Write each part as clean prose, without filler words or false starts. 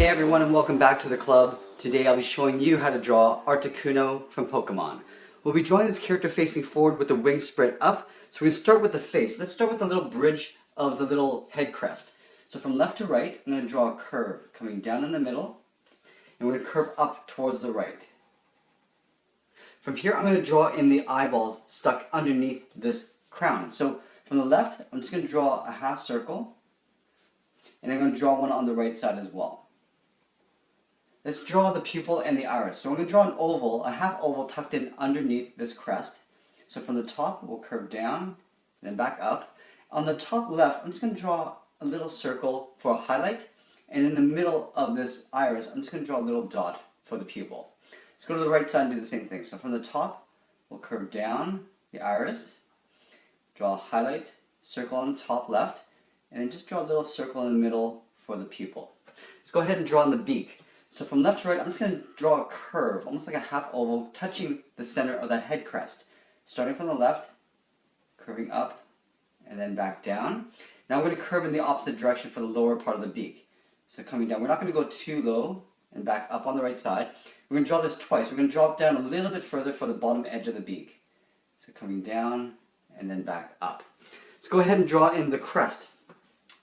everyone, and welcome back to the club. Today I'll be showing you how to draw Articuno from Pokemon. We'll be drawing this character facing forward with the wings spread up. So we're going to start with the face. Let's start with the little bridge of the little head crest. So from left to right, I'm going to draw a curve coming down in the middle, and we're going to curve up towards the right. From here I'm going to draw in the eyeballs stuck underneath this crown. So from the left, I'm just going to draw a half circle, and I'm going to draw one on the right side as well. Let's draw the pupil and the iris. So we're going to draw an oval, a half oval tucked in underneath this crest. So from the top, we'll curve down, then back up. On the top left, I'm just going to draw a little circle for a highlight, and in the middle of this iris, I'm just going to draw a little dot for the pupil. Let's go to the right side and do the same thing. So from the top, we'll curve down the iris, draw a highlight, circle on the top left, and then just draw a little circle in the middle for the pupil. Let's go ahead and draw in the beak. So from left to right, I'm just going to draw a curve, almost like a half oval, touching the center of that head crest. Starting from the left, curving up, and then back down. Now we're going to curve in the opposite direction for the lower part of the beak. So coming down, we're not going to go too low, and back up on the right side. We're going to draw this twice. We're going to drop down a little bit further for the bottom edge of the beak. So coming down, and then back up. Let's go ahead and draw in the crest.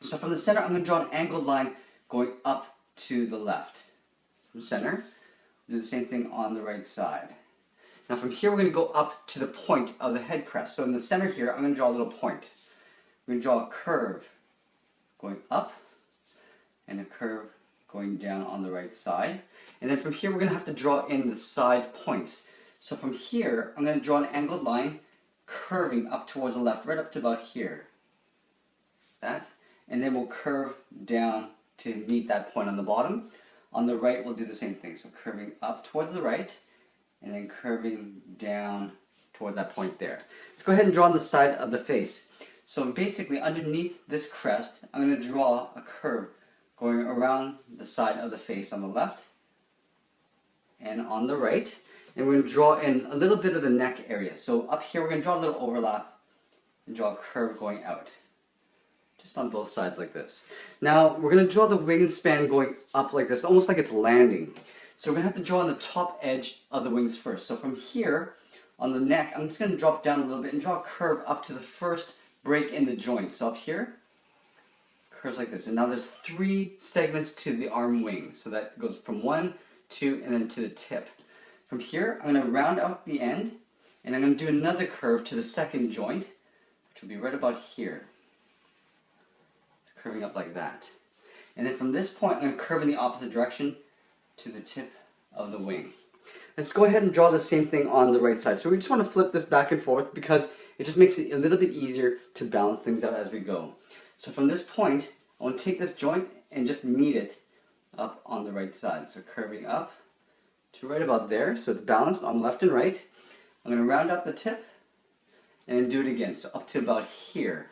So from the center, I'm going to draw an angled line going up to the left. From center, we'll do the same thing on the right side. Now from here, we're going to go up to the point of the head crest. So in the center here, I'm going to draw a little point. We're going to draw a curve going up and a curve going down on the right side. And then from here, we're going to have to draw in the side points. So from here, I'm going to draw an angled line curving up towards the left, right up to about here. That. And then we'll curve down to meet that point on the bottom. On the right, we'll do the same thing. So curving up towards the right, and then curving down towards that point there. Let's go ahead and draw on the side of the face. So basically, underneath this crest, I'm going to draw a curve going around the side of the face on the left and on the right. And we're going to draw in a little bit of the neck area. So up here, we're going to draw a little overlap and draw a curve going out. Just on both sides like this. Now we're going to draw the wingspan going up like this, almost like it's landing. So we're going to have to draw on the top edge of the wings first. So from here on the neck, I'm just going to drop down a little bit and draw a curve up to the first break in the joint. So up here, curves like this. And now there's 3 segments to the arm wing. So that goes from 1, 2, and then to the tip. From here, I'm going to round out the end, and I'm going to do another curve to the second joint, which will be right about here. Curving up like that. And then from this point, I'm going to curve in the opposite direction to the tip of the wing. Let's go ahead and draw the same thing on the right side. So we just want to flip this back and forth because it just makes it a little bit easier to balance things out as we go. So from this point, I want to take this joint and just meet it up on the right side. So curving up to right about there, so it's balanced on left and right. I'm going to round out the tip and then do it again. So up to about here.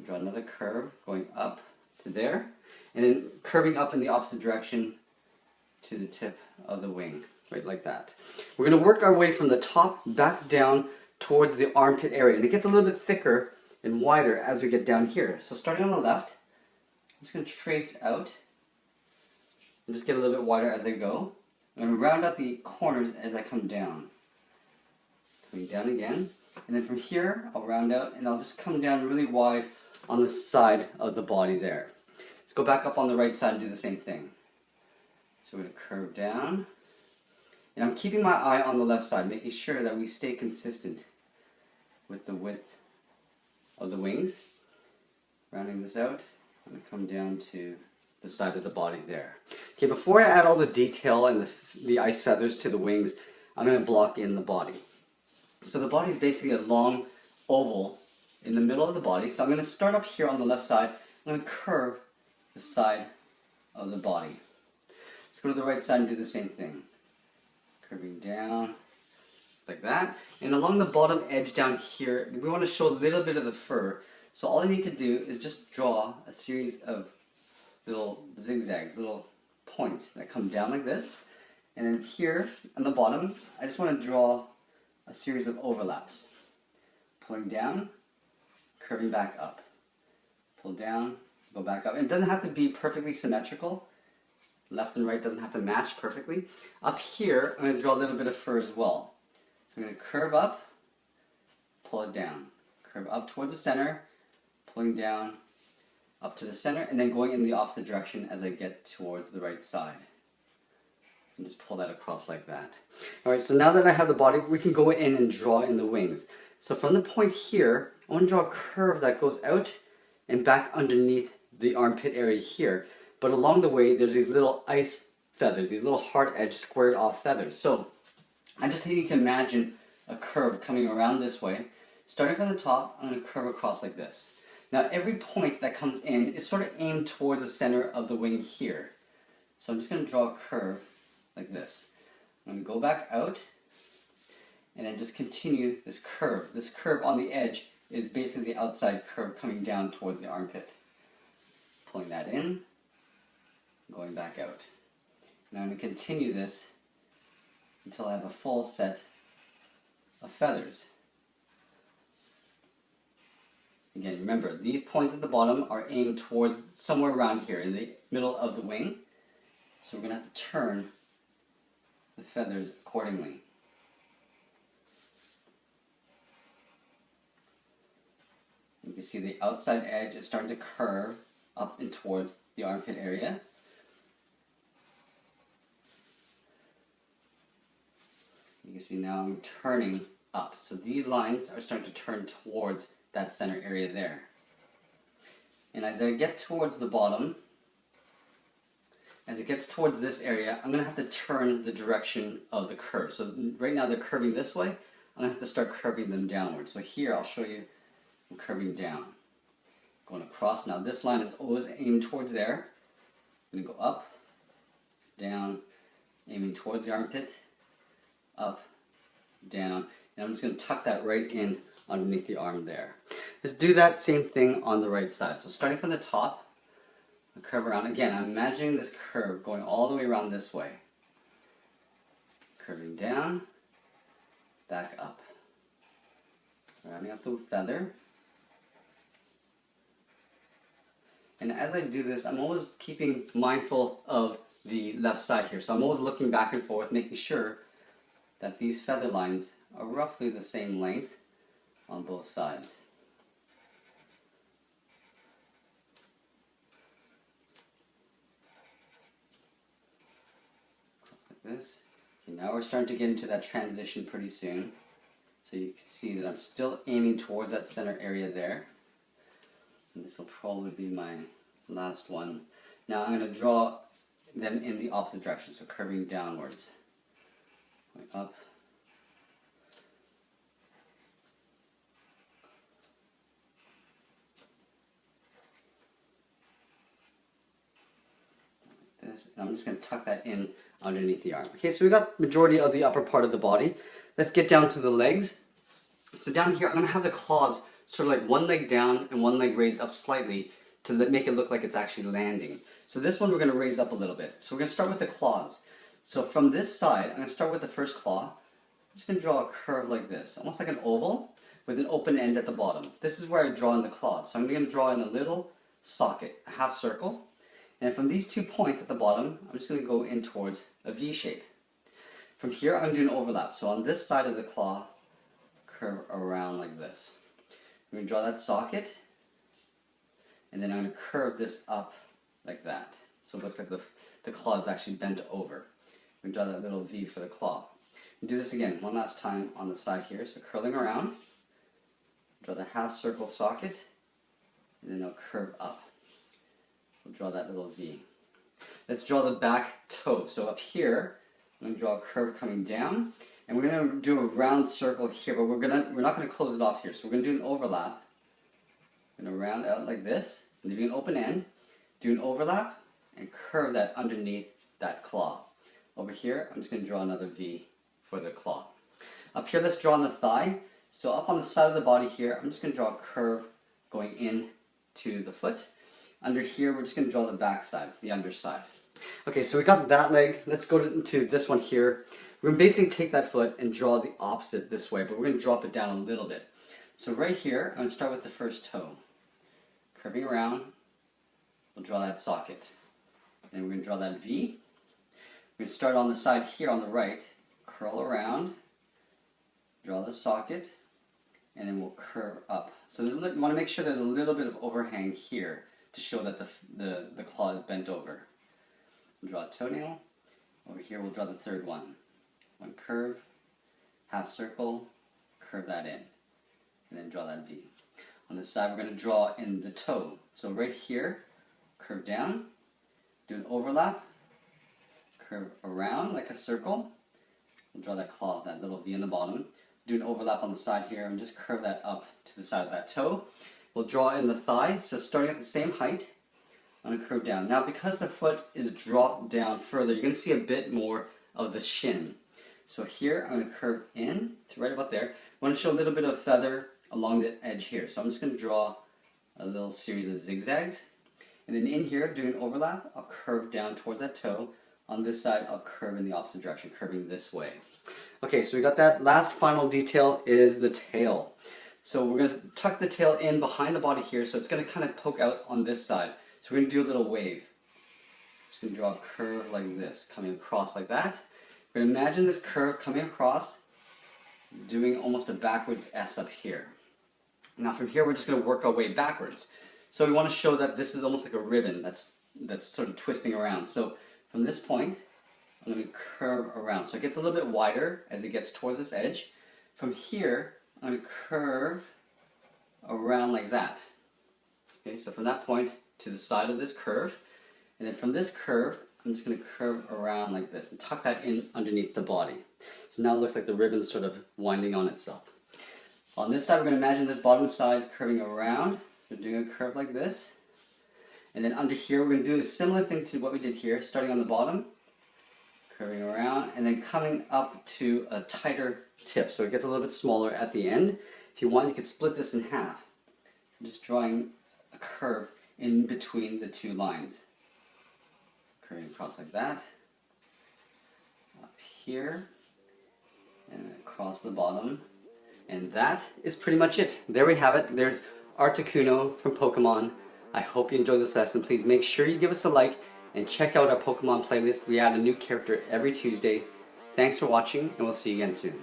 Draw another curve going up to there, and then curving up in the opposite direction to the tip of the wing, right like that. We're going to work our way from the top back down towards the armpit area, and it gets a little bit thicker and wider as we get down here. So starting on the left, I'm just going to trace out and just get a little bit wider as I go. I'm going to round out the corners as I come down. Coming down again, and then from here I'll round out and I'll just come down really wide on the side of the body there. Let's go back up on the right side and do the same thing. So we're going to curve down. And I'm keeping my eye on the left side, making sure that we stay consistent with the width of the wings. Rounding this out, I'm going to come down to the side of the body there. Okay, before I add all the detail and the ice feathers to the wings, I'm going to block in the body. So the body is basically a long oval in the middle of the body. So I'm going to start up here on the left side. I'm going to curve the side of the body. Let's go to the right side and do the same thing. Curving down like that. And along the bottom edge down here, we want to show a little bit of the fur. So all I need to do is just draw a series of little zigzags, little points that come down like this. And then here on the bottom, I just want to draw a series of overlaps. Pulling down, curving back up. Pull down, go back up. And it doesn't have to be perfectly symmetrical. Left and right doesn't have to match perfectly. Up here, I'm going to draw a little bit of fur as well. So I'm going to curve up, pull it down. Curve up towards the center, pulling down, up to the center, and then going in the opposite direction as I get towards the right side. And just pull that across like that. Alright, so now that I have the body, we can go in and draw in the wings. So from the point here, I want to draw a curve that goes out and back underneath the armpit area here. But along the way, there's these little ice feathers, these little hard edge squared off feathers. So I just need to imagine a curve coming around this way. Starting from the top, I'm going to curve across like this. Now every point that comes in is sort of aimed towards the center of the wing here. So I'm just going to draw a curve like this. I'm going to go back out and then just continue this curve. This curve on the edge is basically the outside curve coming down towards the armpit. Pulling that in, going back out. Now I'm going to continue this until I have a full set of feathers. Again, remember, these points at the bottom are aimed towards somewhere around here in the middle of the wing. So we're going to have to turn the feathers accordingly. You can see the outside edge is starting to curve up and towards the armpit area. You can see now I'm turning up. So these lines are starting to turn towards that center area there. And as I get towards the bottom, as it gets towards this area, I'm going to have to turn the direction of the curve. So right now they're curving this way. I'm going to have to start curving them downward. So here I'll show you I'm curving down. Going across. Now this line is always aimed towards there. I'm going to go up, down, aiming towards the armpit, up, down. And I'm just going to tuck that right in underneath the arm there. Let's do that same thing on the right side. So starting from the top, I'll curve around. Again, I'm imagining this curve going all the way around this way. Curving down, back up. Rounding up the feather. And as I do this, I'm always keeping mindful of the left side here. So I'm always looking back and forth, making sure that these feather lines are roughly the same length on both sides. Like this. Okay, now we're starting to get into that transition pretty soon. So you can see that I'm still aiming towards that center area there. And this will probably be my last one. Now I'm going to draw them in the opposite direction, so curving downwards. Going up. Like this. And I'm just going to tuck that in underneath the arm. Okay, so we got majority of the upper part of the body. Let's get down to the legs. So down here, I'm going to have the claws sort of like one leg down and one leg raised up slightly to make it look like it's actually landing. So this one we're going to raise up a little bit. So we're going to start with the claws. So from this side, I'm going to start with the first claw. I'm just going to draw a curve like this, almost like an oval with an open end at the bottom. This is where I draw in the claws. So I'm going to draw in a little socket, a half circle. And from these 2 points at the bottom, I'm just going to go in towards a V shape. From here, I'm going to do an overlap. So on this side of the claw, curve around like this. I'm going to draw that socket, and then I'm going to curve this up like that. So it looks like the claw is actually bent over. I'm going to draw that little V for the claw. And do this again one last time on the side here. So curling around, draw the half circle socket, and then I'll curve up. We'll draw that little V. Let's draw the back toe. So up here, I'm going to draw a curve coming down, and we're going to do a round circle here, but we're not going to close it off here. So we're going to do an overlap. We're going to round out like this, leaving an open end, do an overlap, and curve that underneath that claw. Over here, I'm just going to draw another V for the claw. Up here, let's draw on the thigh. So up on the side of the body here, I'm just going to draw a curve going in to the foot. Under here, we're just going to draw the back side, the underside. Okay, so we got that leg. Let's go to this one here. We're going to basically take that foot and draw the opposite this way, but we're going to drop it down a little bit. So right here, I'm going to start with the first toe. Curving around, we'll draw that socket. Then we're going to draw that V. We start on the side here on the right, curl around, draw the socket, and then we'll curve up. So you want to make sure there's a little bit of overhang here to show that the claw is bent over. We'll draw a toenail. Over here we'll draw the third one. One curve, half circle, curve that in, and then draw that V. On this side we're going to draw in the toe. So right here, curve down, do an overlap, curve around like a circle. We'll draw that claw, that little V in the bottom. Do an overlap on the side here and just curve that up to the side of that toe. We'll draw in the thigh, so starting at the same height, I'm going to curve down. Now because the foot is dropped down further, you're going to see a bit more of the shin. So here I'm going to curve in to right about there. I want to show a little bit of feather along the edge here. So I'm just going to draw a little series of zigzags. And then in here, doing an overlap, I'll curve down towards that toe. On this side, I'll curve in the opposite direction, curving this way. Okay, so we got that. Last final detail is the tail. So we're going to tuck the tail in behind the body here, so it's going to kind of poke out on this side. So we're going to do a little wave. Just going to draw a curve like this, coming across like that. We're going to imagine this curve coming across, doing almost a backwards S up here. Now from here, we're just going to work our way backwards. So we want to show that this is almost like a ribbon that's sort of twisting around. So from this point, I'm going to curve around. So it gets a little bit wider as it gets towards this edge. From here, I'm going to curve around like that. Okay, so from that point to the side of this curve, and then from this curve, I'm just going to curve around like this and tuck that in underneath the body. So now it looks like the ribbon's sort of winding on itself. On this side, we're going to imagine this bottom side curving around. So doing a curve like this. And then under here, we're going to do a similar thing to what we did here, starting on the bottom, curving around, and then coming up to a tighter tip. So it gets a little bit smaller at the end. If you want, you could split this in half. So just drawing a curve in between the two lines. Curving across like that. Up here. And across the bottom. And that is pretty much it. There we have it. There's Articuno from Pokemon. I hope you enjoyed this lesson. Please make sure you give us a like and check out our Pokemon playlist. We add a new character every Tuesday. Thanks for watching, and we'll see you again soon.